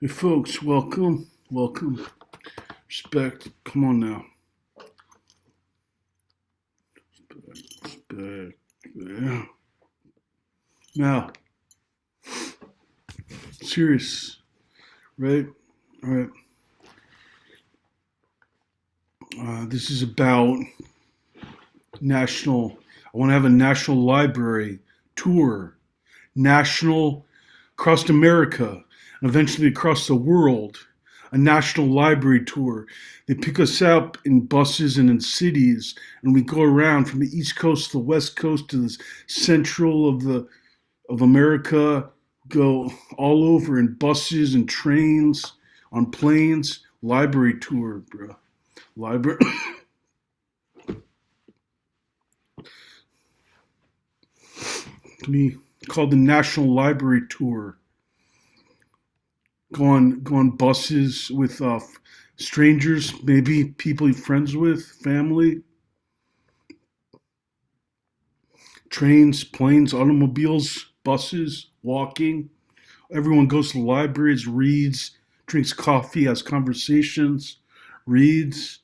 Hey folks, welcome, respect. Come on now, respect. Yeah. Now, serious, right? All right. This is about national. I want to have a national library tour, national across America, and eventually across the world. A national library tour. They pick us up in buses and in cities, and we go around from the East Coast to the West Coast to the central of America. Go all over in buses and trains, on planes. Library tour, bro. Library. To be called the National Library Tour. Go on buses with strangers, maybe people you're friends with, family, trains, planes, automobiles, buses, walking. Everyone goes to the libraries, reads, drinks coffee, has conversations, reads,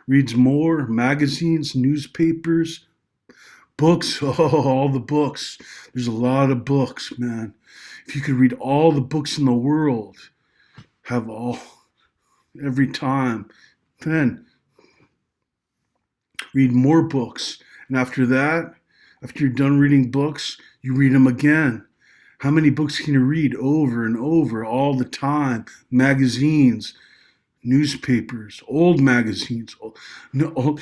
reads more, magazines, newspapers, books. Oh, all the books. There's a lot of books, man. If you could read all the books in the world, have all, every time, then read more books. And after that, after you're done reading books, you read them again. How many books can you read over and over all the time? Magazines, newspapers, old magazines, no,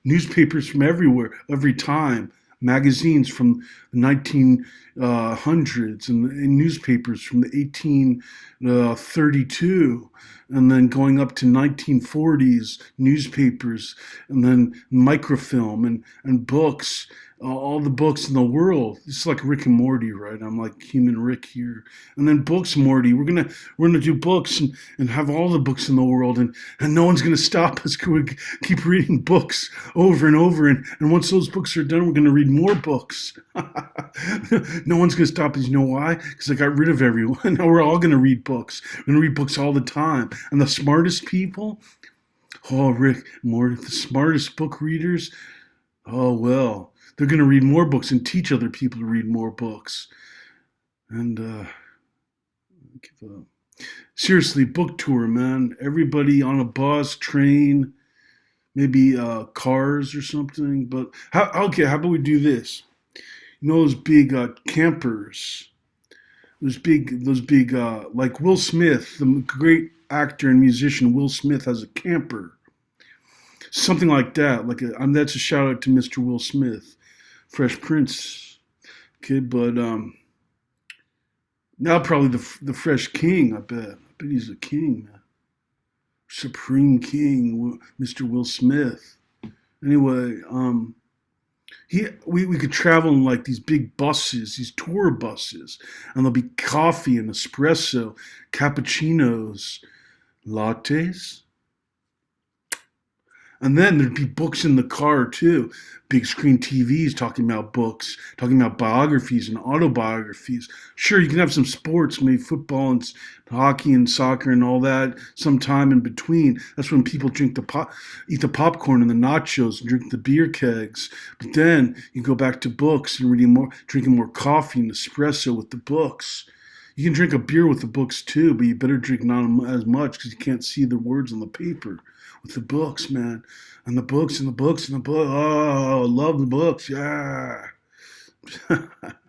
newspapers from everywhere, every time. Magazines from the 1900s and newspapers from the 1832, and then going up to 1940s newspapers, and then microfilm and books, all the books in the world. It's like Rick and Morty, right? I'm like human Rick here. And then books, Morty. We're gonna do books and have all the books in the world, and no one's gonna stop us. We keep reading books over and over, and once those books are done, we're gonna read more books. No one's gonna stop us. You know why? Because I got rid of everyone. Now we're all gonna read books. We're gonna read books all the time. And the smartest people, oh Rick, Morty, the smartest book readers, oh well. They're going to read more books and teach other people to read more books. And seriously, book tour, man. Everybody on a bus, train, maybe cars or something. But okay, how about we do this? You know those big campers, those big like Will Smith, the great actor and musician Will Smith has a camper, something like that. That's a shout out to Mr. Will Smith, Fresh Prince. Okay, but now probably the Fresh King. I bet he's a king, man. Supreme King, Mr. Will Smith. Anyway, we could travel in like these big buses, these tour buses, and there'll be coffee and espresso, cappuccinos, lattes. And then there'd be books in the car too. Big screen TVs talking about books, talking about biographies and autobiographies. Sure, you can have some sports, maybe football and hockey and soccer and all that sometime in between. That's when people eat the popcorn and the nachos and drink the beer kegs. But then you go back to books and drinking more coffee and espresso with the books. You can drink a beer with the books too, but you better drink not as much because you can't see the words on the paper with the books, man. And the books and the books and the books. Oh, I love the books. Yeah.